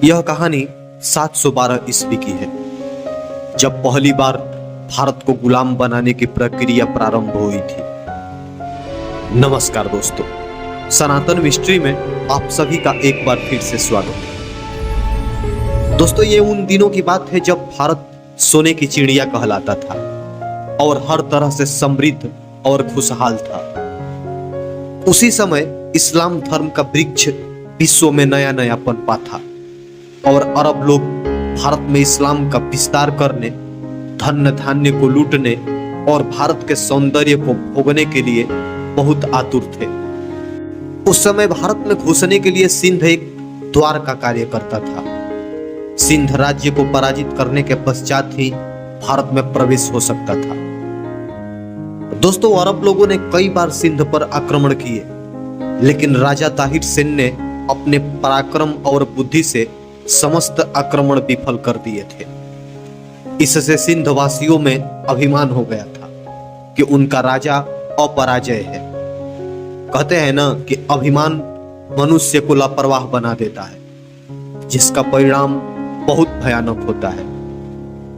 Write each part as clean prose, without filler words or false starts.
यह कहानी 712 ईस्वी की है, जब पहली बार भारत को गुलाम बनाने की प्रक्रिया प्रारंभ हुई थी। नमस्कार दोस्तों, सनातन मिस्ट्री में आप सभी का एक बार फिर से स्वागत है। दोस्तों, ये उन दिनों की बात है जब भारत सोने की चिड़िया कहलाता था और हर तरह से समृद्ध और खुशहाल था। उसी समय इस्लाम धर्म का वृक्ष विश्व में नया नया पनपा था और अरब लोग भारत में इस्लाम का विस्तार करने, धन धान्य को लूटने और भारत के सौंदर्य को भोगने के लिए बहुत आतुर थे। उस समय भारत में घुसने के लिए सिंध एक द्वार का कार्य करता था। सिंध राज्य को पराजित करने के पश्चात ही भारत में प्रवेश हो सकता था। दोस्तों, अरब लोगों ने कई बार सिंध पर आक्रमण किए, लेकिन राजा ताहिर सेन ने अपने पराक्रम और बुद्धि से समस्त आक्रमण विफल कर दिए थे। इससे सिंध वासियों में अभिमान हो गया था कि उनका राजा अपराजय है। कहते हैं ना कि अभिमान मनुष्य को लापरवाह बना देता है, जिसका परिणाम बहुत भयानक होता है।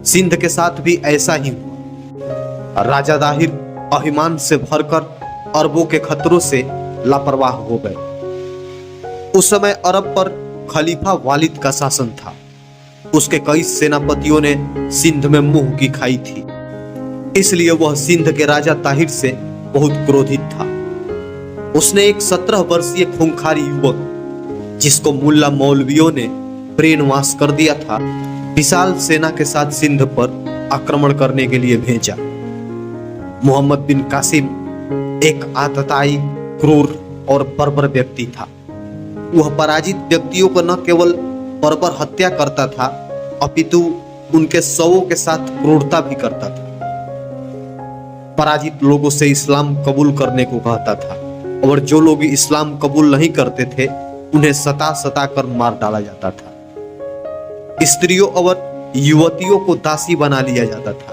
सिंध के साथ भी ऐसा ही हुआ। राजा ताहिर अभिमान से भरकर अरबों के खतरों से लापरवाह हो गए। उस समय अरब पर खलीफा वालिद का शासन था। उसके कई सेनापतियों ने सिंध में मुंह की खाई थी, इसलिए वह सिंध के राजा ताहिर से बहुत क्रोधित था। उसने एक 17 वर्षीय खूंखार युवक, जिसको मुल्ला मौलवियों ने ब्रेनवाश कर दिया था, विशाल सेना के साथ सिंध पर आक्रमण करने के लिए भेजा। मोहम्मद बिन कासिम एक आतताई, क्रूर और बर्बर व्यक्ति था। वह पराजित व्यक्तियों को न केवल बर्बर हत्या करता था, अपितु उनके शवों के साथ क्रूरता भी करता था। पराजित लोगों से इस्लाम कबूल करने को कहता था और जो लोग इस्लाम कबूल नहीं करते थे, उन्हें सता कर मार डाला जाता था। स्त्रियों और युवतियों को दासी बना लिया जाता था।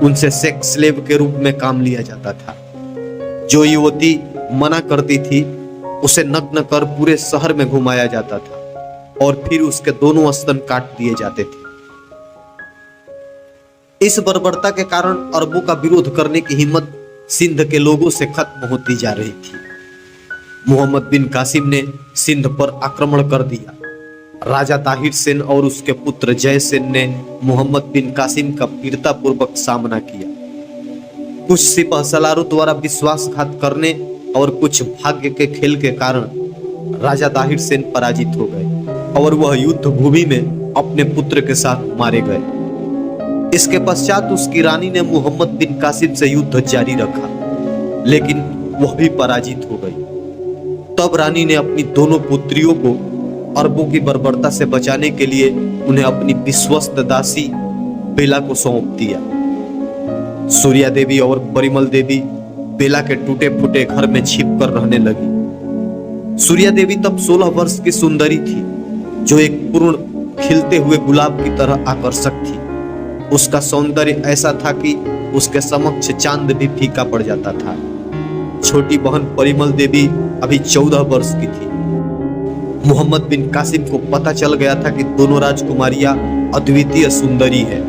उनसे सेक्स स्लेव के रूप में काम लिया जाता था। जो युवती मना करती थी, उसे नग्न कर पूरे शहर में घुमाया जाता था और फिर उसके दोनों स्तन काट दिए जाते थे। इस बर्बरता के कारण अरबों का विरोध करने की हिम्मत सिंध के लोगों से खत्म होती जा रही थी। मोहम्मद बिन कासिम ने सिंध पर आक्रमण कर दिया। राजा ताहिर सेन और उसके पुत्र जय सेन ने मोहम्मद बिन कासिम का वीरतापूर्वक सामना किया। कुछ सिपह सलारों द्वारा विश्वासघात करने और कुछ भाग्य के खेल के कारण राजा ताहिर सेन पराजित हो गए और वह युद्ध भूमि में अपने पुत्र के साथ मारे गए। इसके पश्चात उसकी रानी ने मोहम्मद बिन कासिम से युद्ध जारी रखा, लेकिन वह भी पराजित हो गई। तब रानी ने अपनी दोनों पुत्रियों को अरबों की बर्बरता से बचाने के लिए उन्हें अपनी विश्वस्त दासी बेला को सौंप दिया। सूर्या देवी और परिमल देवी बेला के टूटे फूटे घर में छिप कर रहने लगी। सूर्या देवी तब 16 वर्ष की सुंदरी थी, जो एक पूर्ण खिलते हुए गुलाब की तरह आकर्षक थी। उसका सौंदर्य ऐसा था कि उसके समक्ष चांद भी फीका पड़ जाता था। छोटी बहन परिमल देवी अभी 14 वर्ष की थी। मोहम्मद बिन कासिम को पता चल गया था कि दोनों राजकुमारियां अद्वितीय सुंदरी है,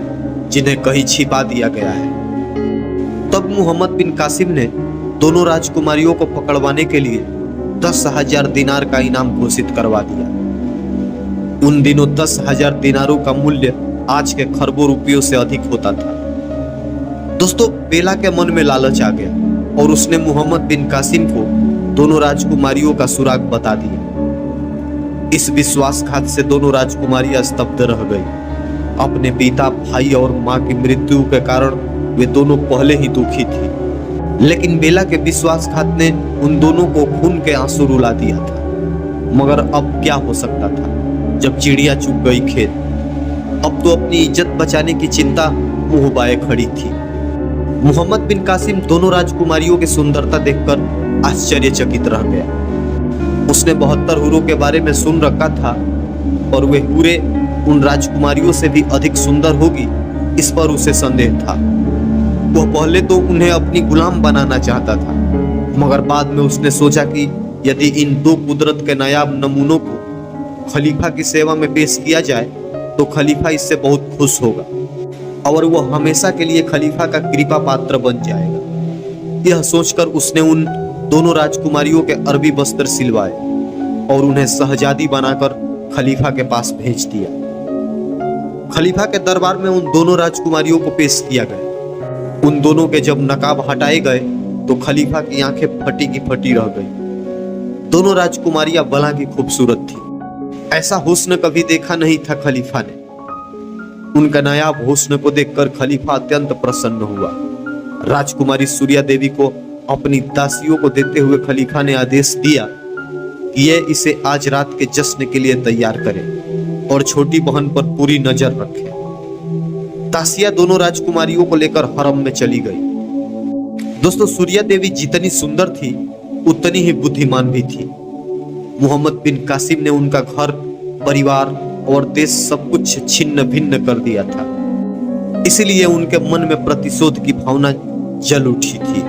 जिन्हें कहीं छिपा दिया गया है। तब मोहम्मद बिन कासिम ने दोनों राजकुमारियों को पकड़वाने के लिए 10,000 दिनार का इनाम घोषित करवा दिया। उन दिनों 10,000 दिनारों का मूल्य आज के खरबों रुपयों से अधिक होता था। दोस्तों, बेला के मन में लालच आ गया और उसने मोहम्मद बिन कासिम को दोनों राजकुमारियों का सुराग बता दिया। इस विश्वासघात से दोनों राजकुमारियां स्तब्ध रह गई। अपने पिता, भाई और मां की मृत्यु के कारण वे दोनों पहले ही दुखी थी, लेकिन बेला के विश्वासघात ने उन दोनों को खून के आंसू रुला दिया था। मगर अब क्या हो सकता था जब चिड़िया चुग गई खेत। अब तो अपनी इज्जत बचाने की चिंता मुंह बाए खड़ी थी। मोहम्मद बिन कासिम दोनों राजकुमारियों की सुंदरता देखकर आश्चर्यचकित रह गया। उसने 72 हूरों के बारे में सुन रखा था और वे हूरें उन राजकुमारियों से भी अधिक सुंदर होगी, इस पर उसे संदेह था। वह पहले तो उन्हें अपनी गुलाम बनाना चाहता था, मगर बाद में उसने सोचा कि यदि इन दो कुदरत के नायाब नमूनों को खलीफा की सेवा में पेश किया जाए तो खलीफा इससे बहुत खुश होगा और वह हमेशा के लिए खलीफा का कृपा पात्र बन जाएगा। यह सोचकर उसने उन दोनों राजकुमारियों के अरबी वस्त्र सिलवाए और उन्हें शहजादी बनाकर खलीफा के पास भेज दिया। खलीफा के दरबार में उन दोनों राजकुमारियों को पेश किया गया। उन दोनों के जब नकाब हटाए गए तो खलीफा की आंखें फटी की फटी रह गई। दोनों राजकुमारियां भला की खूबसूरत थी। ऐसा हुस्न कभी देखा नहीं था खलीफा ने। उनका नायाब हुस्न को देखकर खलीफा अत्यंत प्रसन्न हुआ। राजकुमारी सूर्या देवी को अपनी दासियों को देते हुए खलीफा ने आदेश दिया कि यह इसे आज रात के जश्न के लिए तैयार करें और छोटी बहन पर पूरी नजर रखें। दासियां दोनों राजकुमारियों को लेकर हरम में चली गई। दोस्तों, सूर्या देवी जितनी सुंदर थी उतनी ही बुद्धिमान भी थी। मोहम्मद बिन कासिम ने उनका घर, परिवार और देश सब कुछ छिन्न भिन्न कर दिया था। इसलिए उनके मन में प्रतिशोध की भावना जल उठी थी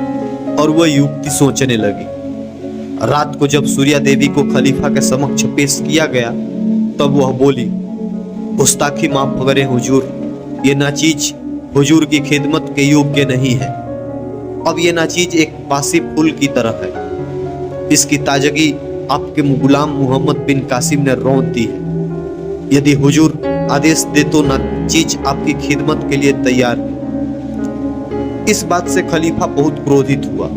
और वह युक्ति सोचने लगी। रात को जब सूर्या देवी को खलीफा के समक्ष पेश किया गया तब वह बोली, गुस्ताखी माफ करें हुजूर, ये नाचीज हुजूर की खिदमत के योग्य नहीं है। अब ये नाचीज एक बासी फूल की तरह है। इसकी ताजगी आपके गुलाम मोहम्मद बिन कासिम ने रौंद दी है। यदि हुजूर आदेश दे तो नाचीज आपकी खिदमत के लिए तैयार है। इस बात से खलीफा बहुत क्रोधित हुआ।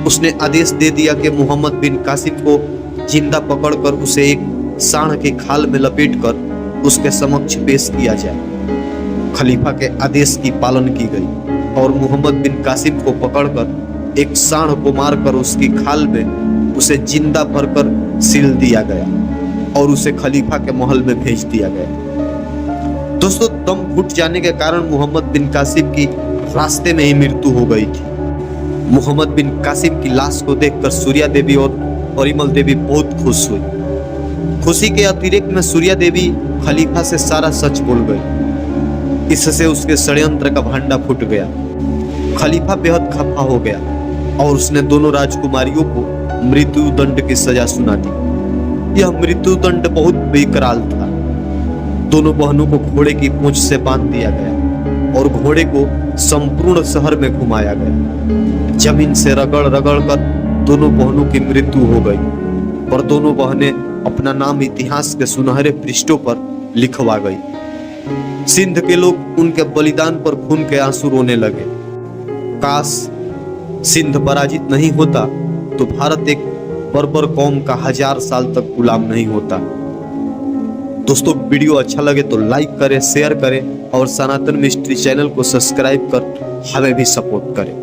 उसने आदेश दे दिया कि मोहम्मद बिन कासिम को जिंदा पकड़कर उसे एक सांड की खाल में लपेटकर उसके समक्ष पेश किया जाए। खलीफा के आदेश की पालन की गई और मोहम्मद बिन कासिम को पकड़कर एक सांड को मारकर उसकी खाल में उसे जिंदा भरकर सील दिया गया और उसे खलीफा के महल में भेज दिया गया। दोस्तों, दम घुट जाने के कारण मोहम्मद बिन कासिम की रास्ते में ही मृत्यु हो गई थी। मोहम्मद बिन कासिम की लाश को देखकर सूर्या देवी और परिमल देवी बहुत खुश हुई। खुशी के अतिरिक्त में सूर्या देवी खलीफा से सारा सच बोल गई। इससे उसके षड्यंत्र का भांडा फूट गया। खलीफा बेहद खफा हो गया और उसने दोनों राजकुमारियों को मृत्यु दंड की सजा सुना दी। यह मृत्यु दंड बहुत बेकराल था। दोनों बहनों को घोड़े की पूंछ से बांध दिया गया और घोड़े को संपूर्ण शहर में घुमाया गया। जमीन से रगड़ रगड़ कर दोनों बहनों की मृत्यु हो गई और दोनों बहनें अपना नाम इतिहास के सुनहरे पृष्ठों पर लिखवा गई। सिंध के लोग उनके बलिदान पर खून के आंसू रोने लगे। काश सिंध पराजित नहीं होता तो भारत एक बर्बर कौम का 1000 साल तक गुलाम नहीं होता। दोस्तों, वीडियो अच्छा लगे तो लाइक करें, शेयर करें और सनातन मिस्ट्री चैनल को सब्सक्राइब कर हमें भी सपोर्ट करें।